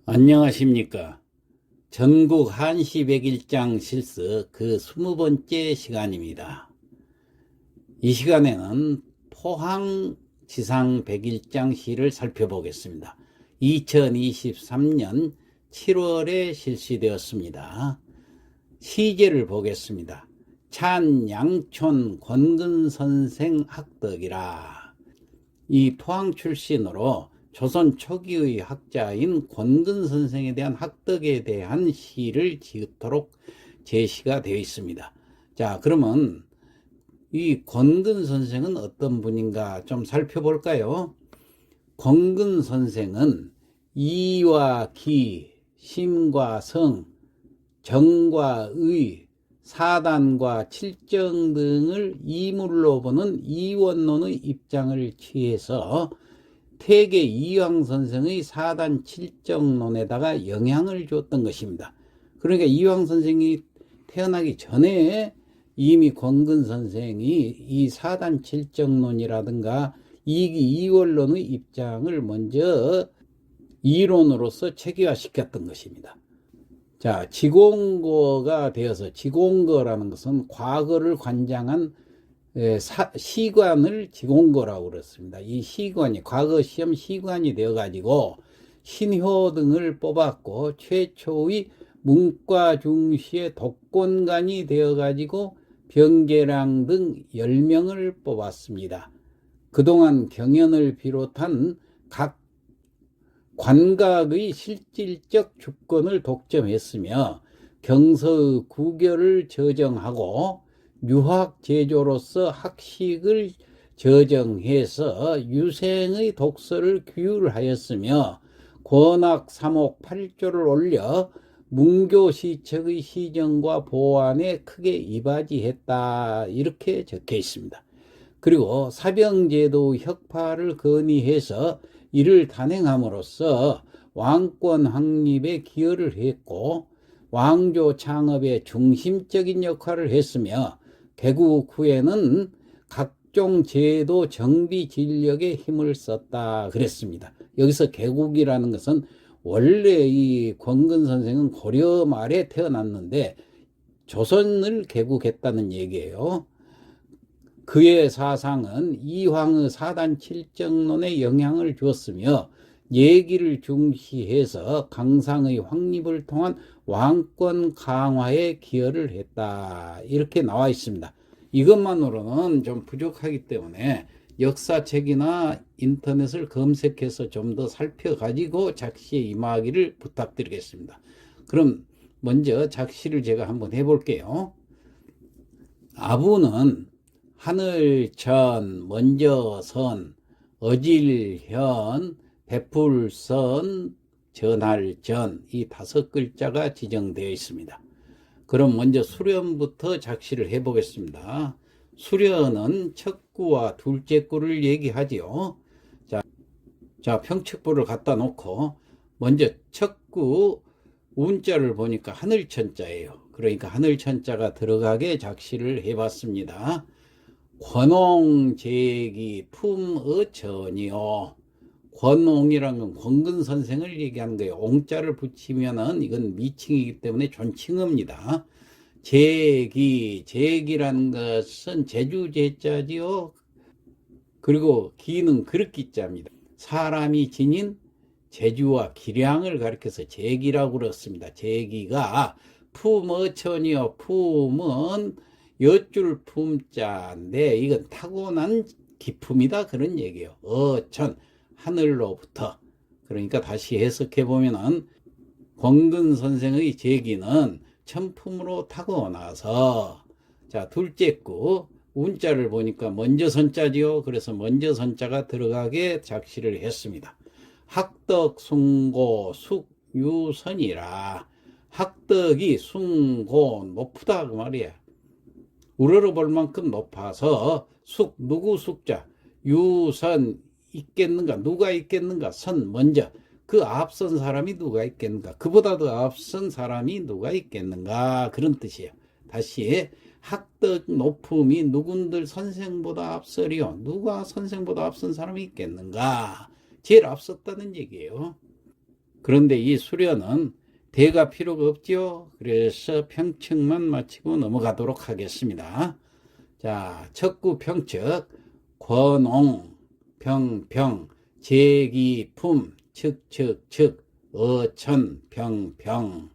안녕하십니까. 전국 한시 백일장 실습 그 20번째 시간입니다. 이 시간에는 포항 지상 백일장 시를 살펴보겠습니다. 2023년 7월에 실시되었습니다. 시제를 보겠습니다. 찬양촌 권근선생 학덕이라. 이 포항 출신으로 조선 초기의 학자인 권근 선생에 대한 학덕에 대한 시를 지으도록 제시가 되어 있습니다. 자, 그러면 이 권근 선생은 어떤 분인가 좀 살펴볼까요? 권근 선생은 이와 기, 심과 성, 정과 의, 사단과 칠정 등을 이물로 보는 이원론의 입장을 취해서 태계 이황 선생의 사단 칠정론에다가 영향을 줬던 것입니다. 그러니까 이황 선생이 태어나기 전에 이미 권근 선생이 이 사단 칠정론이라든가 이기이원론의 입장을 먼저 이론으로서 체계화시켰던 것입니다. 자, 지공거가 되어서, 지공거라는 것은 과거를 관장한 시관을 지공거라고 그랬습니다. 이 시관이 과거 시험 시관이 되어 가지고 신효 등을 뽑았고, 최초의 문과 중시의 독권관이 되어 가지고 병계랑 등 10명을 뽑았습니다. 그동안 경연을 비롯한 각 관각의 실질적 주권을 독점했으며 경서의 구결을 저정하고 유학 제조로서 학식을 저정해서 유생의 독서를 규율하였으며 권학 3옥 8조를 올려 문교시책의 시정과 보완에 크게 이바지했다, 이렇게 적혀 있습니다. 그리고 사병제도 혁파를 건의해서 이를 단행함으로써 왕권 확립에 기여를 했고 왕조 창업에 중심적인 역할을 했으며 개국 후에는 각종 제도 정비 진력에 힘을 썼다 그랬습니다. 여기서 개국이라는 것은 원래 이 권근 선생은 고려 말에 태어났는데 조선을 개국했다는 얘기예요. 그의 사상은 이황의 사단 칠정론에 영향을 주었으며 예기를 중시해서 강상의 확립을 통한 왕권 강화에 기여를 했다, 이렇게 나와 있습니다. 이것만으로는 좀 부족하기 때문에 역사책이나 인터넷을 검색해서 좀 더 살펴가지고 작시에 임하기를 부탁드리겠습니다. 그럼 먼저 작시를 제가 한번 해볼게요. 아부는 하늘천, 먼저선, 어질현, 베풀선, 전할전, 이 5글자가 지정되어 있습니다. 그럼 먼저 수련부터 작시를 해보겠습니다. 수련은 첫 구와 둘째 구를 얘기하지요. 자, 평측부를 갖다 놓고 먼저 첫 구 운자를 보니까 하늘천자예요. 그러니까 하늘천자가 들어가게 작시를 해봤습니다. 권옹제기 품어전이요. 권옹이란 건 권근 선생을 얘기하는 거예요. 옹자를 붙이면은 이건 미칭이기 때문에 존칭어입니다. 제기라는 것은 제주제자지요. 그리고 기는 그릇기자입니다. 사람이 지닌 제주와 기량을 가리켜서 제기라고 그렇습니다. 제기가 품어천이요. 품은 여줄 품자인데 이건 타고난 기품이다, 그런 얘기예요. 어천, 하늘로부터. 그러니까 다시 해석해 보면은 권근 선생의 제기는 천품으로 타고나서, 자, 둘째 구 운자를 보니까 먼저선자지요. 그래서 먼저선자가 들어가게 작시를 했습니다. 학덕 숭고 숙유선이라. 학덕이 숭고 높다 그 말이야. 우러러볼 만큼 높아서 숙, 누구 숙자, 유선 있겠는가, 누가 있겠는가, 선 먼저, 그 앞선 사람이 누가 있겠는가, 그보다도 앞선 사람이 누가 있겠는가, 그런 뜻이에요. 다시 학덕 높음이 누군들 선생보다 앞서리요. 누가 선생보다 앞선 사람이 있겠는가, 제일 앞섰다는 얘기예요. 그런데 이 수련은 대가 필요가 없죠. 그래서 평측만 마치고 넘어가도록 하겠습니다. 자, 척구 평측, 권옹, 평평, 제기품, 측측측, 어천, 평평.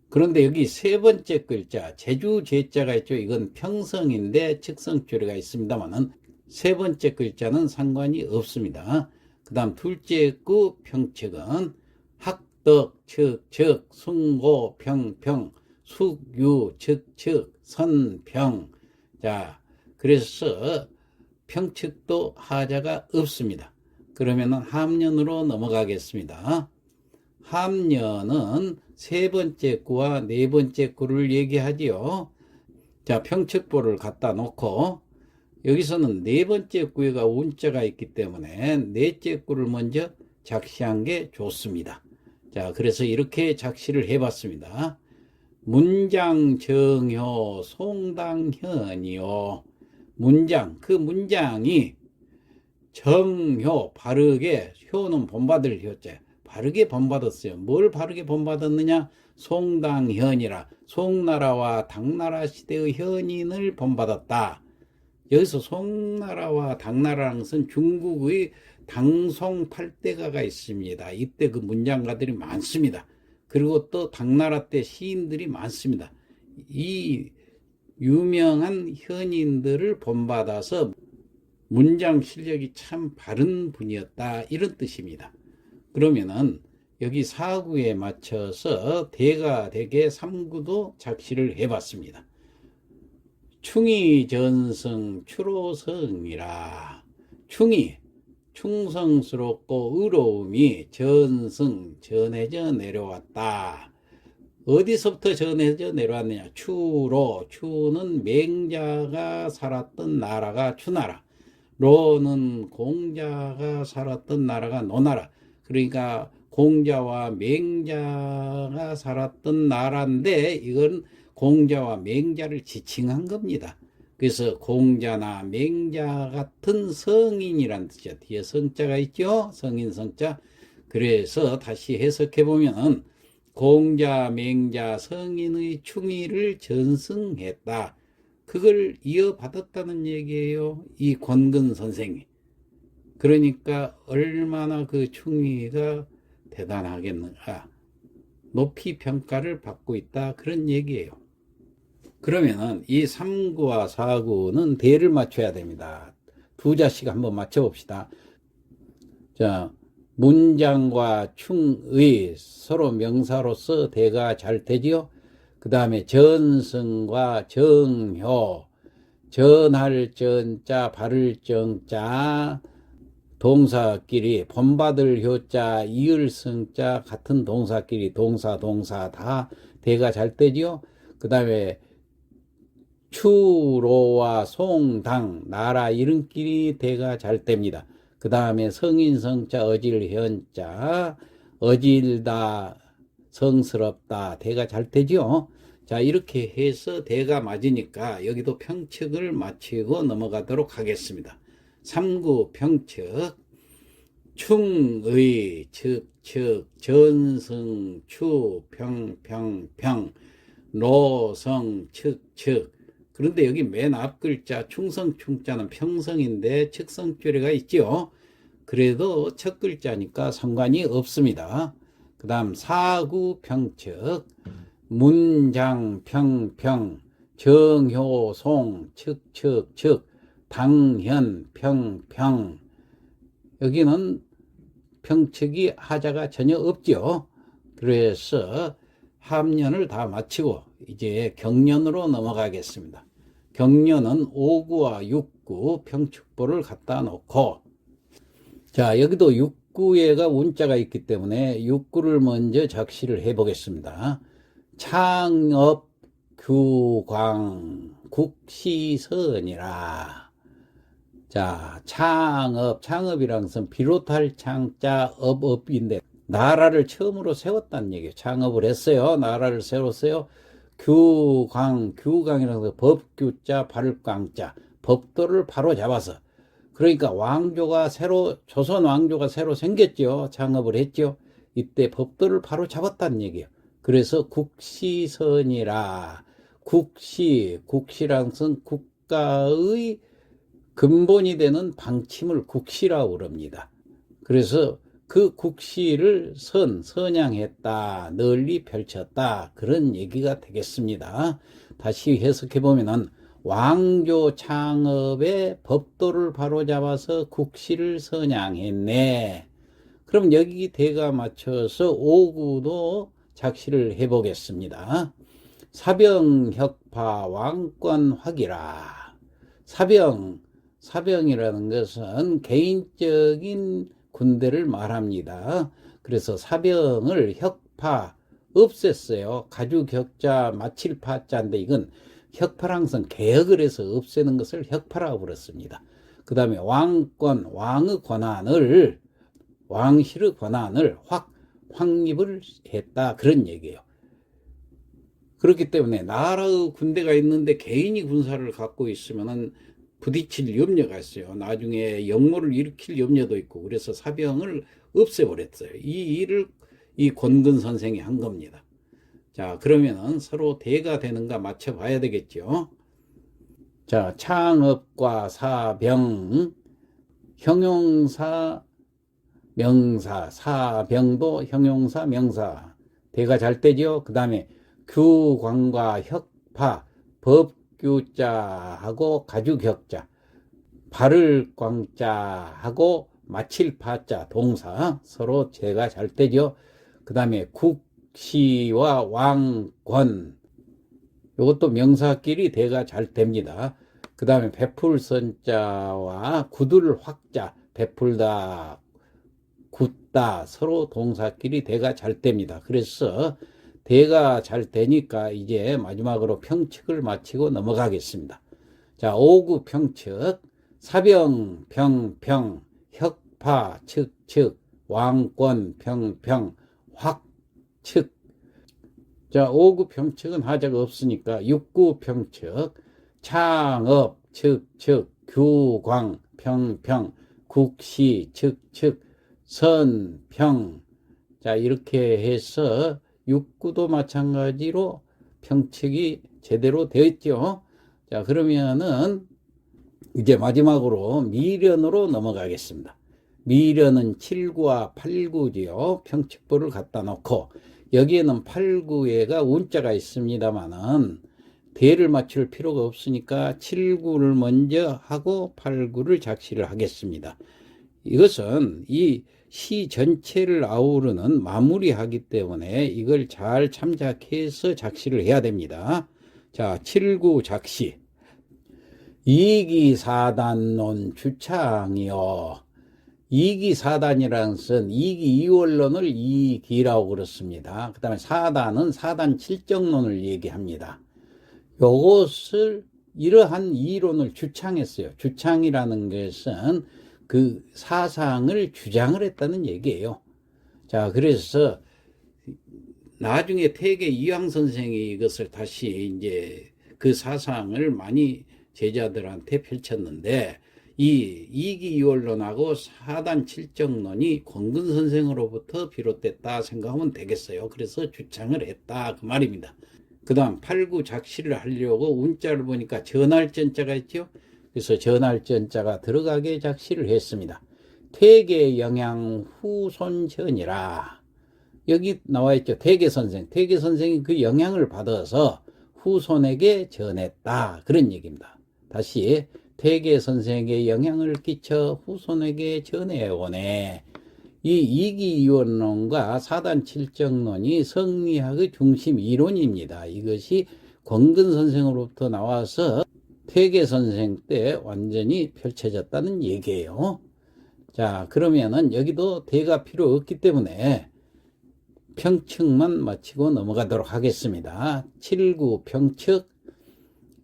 그런데 여기 세 번째 글자, 제주 제자가 있죠. 이건 평성인데 측성조리가 있습니다만은 세 번째 글자는 상관이 없습니다. 그 다음 둘째 구 평측은 학덕, 측측, 숭고, 평평, 숙유, 측측, 선평. 자, 그래서 평측도 하자가 없습니다. 그러면은 함년으로 넘어가겠습니다. 함년은 세 번째 구와 네 번째 구를 얘기하지요. 자, 평측보를 갖다 놓고 여기서는 네 번째 구에가 운자가 있기 때문에 넷째 구를 먼저 작시한 게 좋습니다. 자, 그래서 이렇게 작시를 해봤습니다. 문장 정효 송당현이요. 문장, 그 문장이 정효, 바르게, 효는 본받을 효자, 바르게 본받았어요. 뭘 바르게 본받았느냐? 송당현이라, 송나라와 당나라 시대의 현인을 본받았다. 여기서 송나라와 당나라라는 것은 중국의 당송 8대가가 있습니다. 이때 그 문장가들이 많습니다. 그리고 또 당나라 때 시인들이 많습니다. 이 유명한 현인들을 본받아서 문장 실력이 참 바른 분이었다, 이런 뜻입니다. 그러면은 여기 4구에 맞춰서 대가 대개 3구도 작시를 해봤습니다. 충이 전승 추로성이라. 충이 충성스럽고 의로움이 전승 전해져 내려왔다. 어디서부터 전해져 내려왔느냐? 추로, 추는 맹자가 살았던 나라가 추나라, 로는 공자가 살았던 나라가 노나라. 그러니까 공자와 맹자가 살았던 나라인데 이건 공자와 맹자를 지칭한 겁니다. 그래서 공자나 맹자 같은 성인이란 뜻이야. 뒤에 성자가 있죠. 성인 성자. 그래서 다시 해석해 보면 공자, 맹자, 성인의 충의를 전승했다. 그걸 이어받았다는 얘기예요. 이 권근 선생이. 그러니까 얼마나 그 충의가 대단하겠는가. 높이 평가를 받고 있다. 그런 얘기예요. 그러면은 이 3구와 4구는 대를 맞춰야 됩니다. 두 자씩 한번 맞춰봅시다. 자, 문장과 충의 서로 명사로서 대가 잘 되지요. 그 다음에 전승과 정효, 전할 전자, 바를 정자, 동사끼리 본받을 효자, 이을 성자 같은 동사끼리 동사 다 대가 잘 되지요. 그 다음에 추로와 송당, 나라 이름끼리 대가 잘 됩니다. 그 다음에 성인 성자, 어질 현자, 어질다, 성스럽다 대가 잘 되죠. 자, 이렇게 해서 대가 맞으니까 여기도 평측을 마치고 넘어가도록 하겠습니다. 3구 평측, 충의, 측측, 전승, 추, 평, 노성, 측측. 그런데 여기 맨 앞 글자 충성, 충자는 평성인데 측성조리가 있죠. 그래도 첫 글자니까 상관이 없습니다. 그 다음 4구 평측, 문장, 평, 정효, 송, 측, 당현, 평. 여기는 평측이 하자가 전혀 없죠. 그래서 함년을 다 마치고 이제 경년으로 넘어가겠습니다. 경년은 5구와 6구 평축보를 갖다 놓고, 자, 여기도 6구에가 운자가 있기 때문에 6구를 먼저 작시를 해 보겠습니다. 창업 규광 국시선이라. 자, 창업이란 것은 비롯할 창자 업인데 나라를 처음으로 세웠다는 얘기예요. 창업을 했어요. 나라를 세웠어요. 규광이라는 것은 법규자, 발광자, 법도를 바로 잡아서 그러니까 조선 왕조가 새로 생겼죠. 창업을 했죠. 이때 법도를 바로 잡았다는 얘기예요. 그래서 국시선이라, 국시라는 것은 국가의 근본이 되는 방침을 국시라고 그럽니다. 그래서 그 국시를 선양했다, 널리 펼쳤다, 그런 얘기가 되겠습니다. 다시 해석해 보면은 왕조 창업의 법도를 바로잡아서 국시를 선양했네. 그럼 여기 대가 맞춰서 오구도 작시를 해보겠습니다. 사병,혁파, 왕권 확이라. 사병이라는 것은 개인적인 군대를 말합니다. 그래서 사병을 혁파, 없앴어요. 가주격자, 마칠파자인데 이건 혁파랑선 개혁을 해서 없애는 것을 혁파라고 부르습니다. 그 다음에 왕권, 왕실의 권한을 확립을 했다. 그런 얘기예요. 그렇기 때문에 나라의 군대가 있는데 개인이 군사를 갖고 있으면은 부딪힐 염려가 있어요. 나중에 역모를 일으킬 염려도 있고, 그래서 사병을 없애버렸어요. 이 일을 이 권근 선생이 한 겁니다. 자, 그러면은 서로 대가 되는가 맞춰봐야 되겠죠. 자, 창업과 사병, 형용사, 명사, 사병도 형용사, 명사, 대가 잘 되죠. 그 다음에 규광과 혁파, 법규자하고 가주격자, 바를 광자하고 마칠 파자, 동사 서로 대가 잘 되죠. 그 다음에 국시와 왕권, 이것도 명사끼리 대가 잘 됩니다. 그 다음에 베풀선자와 굳을 확자, 베풀다, 굳다, 서로 동사끼리 대가 잘 됩니다. 그래서 대가 잘 되니까 이제 마지막으로 평측을 마치고 넘어가겠습니다. 자, 오구 평측, 사병, 평, 혁파, 측, 왕권, 평, 확측. 자, 오구 평측은 하자가 없으니까 육구 평측, 창업, 측, 규광, 평, 국시, 측, 선평. 자, 이렇게 해서 육구도 마찬가지로 평측이 제대로 되어 있죠. 자, 그러면은 이제 마지막으로 미련으로 넘어가겠습니다. 미련은 7구와 8구지요. 평측부를 갖다 놓고 여기에는 8구에가 운자가 있습니다만은 대를 맞출 필요가 없으니까 7구를 먼저 하고 8구를 작시를 하겠습니다. 이것은 이 시 전체를 아우르는 마무리하기 때문에 이걸 잘 참작해서 작시를 해야 됩니다. 자, 7구 작시. 이기사단론 주창이요. 이기사단이라는 것은 이기이원론을 이기라고 그렇습니다. 그 다음에 사단은 사단 칠정론을 얘기합니다. 요것을 이러한 이론을 주창했어요. 주창이라는 것은 그 사상을 주장을 했다는 얘기예요. 자, 그래서 나중에 태계 이황 선생이 이것을 다시 이제 그 사상을 많이 제자들한테 펼쳤는데 이 이기이원론하고 사단 칠정론이 권근 선생으로부터 비롯됐다 생각하면 되겠어요. 그래서 주창을 했다 그 말입니다. 그 다음 8구 작시를 하려고 운자를 보니까 전할전자가 있죠. 그래서 전할전자가 들어가게 작시를 했습니다. 퇴계 영향 후손전이라. 여기 나와 있죠. 퇴계선생. 퇴계선생이 그 영향을 받아서 후손에게 전했다. 그런 얘기입니다. 다시 퇴계선생에게 영향을 끼쳐 후손에게 전해오네. 이 이기이원론과 사단칠정론이 성리학의 중심 이론입니다. 이것이 권근 선생으로부터 나와서 퇴계 선생 때 완전히 펼쳐졌다는 얘기예요. 자, 그러면은 여기도 대가 필요 없기 때문에 평측만 마치고 넘어가도록 하겠습니다. 7구 평측,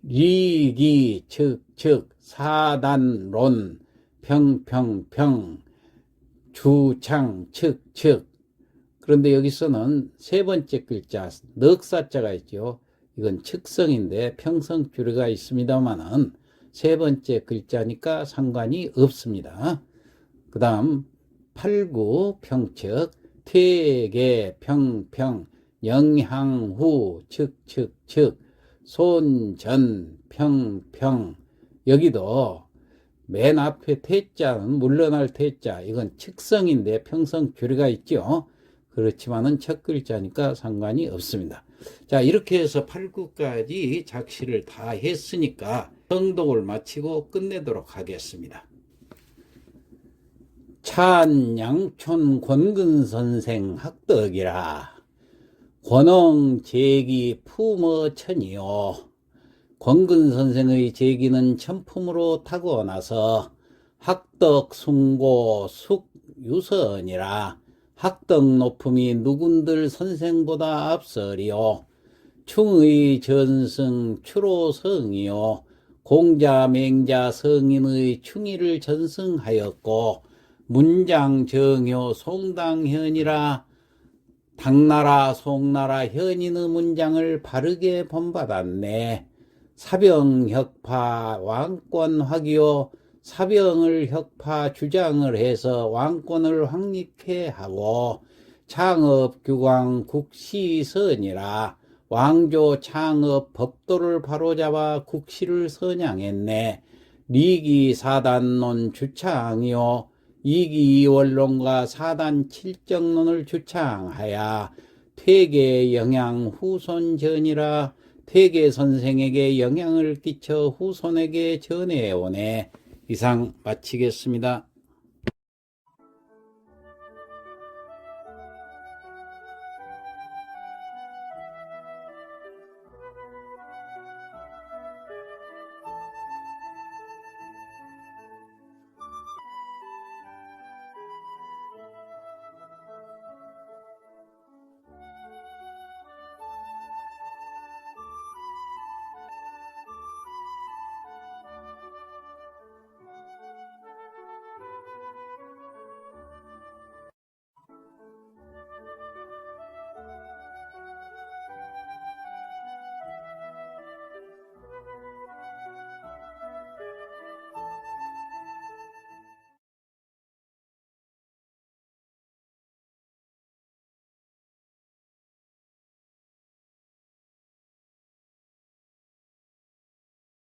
리기, 측, 사단론, 평, 주창, 측. 그런데 여기서는 세 번째 글자, 넉사자가 있죠. 이건 측성인데 평성 줄여가 있습니다만은 세 번째 글자니까 상관이 없습니다. 그 다음 팔구 평척 퇴계 평평 영향후 측측측 손전 평평. 여기도 맨 앞에 태자는 물러날 태자, 이건 측성인데 평성 줄여가 있죠. 그렇지만은 첫 글자니까 상관이 없습니다. 자, 이렇게 해서 8구까지 작시를 다 했으니까 성독을 마치고 끝내도록 하겠습니다. 찬양촌 권근선생 학덕이라 권엉제기 품어천이요. 권근선생의 제기는 천품으로 타고나서 학덕 숭고 숙유선이라 학덕 높음이 누군들 선생보다 앞서리요. 충의 전승 추로성이요. 공자 맹자 성인의 충의를 전승하였고 문장 정효 송당현이라 당나라 송나라 현인의 문장을 바르게 본받았네. 사병혁파 왕권 확이요. 사병을 혁파 주장을 해서 왕권을 확립해 하고 창업규광 국시선이라 왕조 창업 법도를 바로잡아 국시를 선양했네. 리기 사단론 주창이요. 이기 원론과 사단 칠정론을 주창하여 퇴계 영향 후손전이라 퇴계 선생에게 영향을 끼쳐 후손에게 전해오네. 이상 마치겠습니다.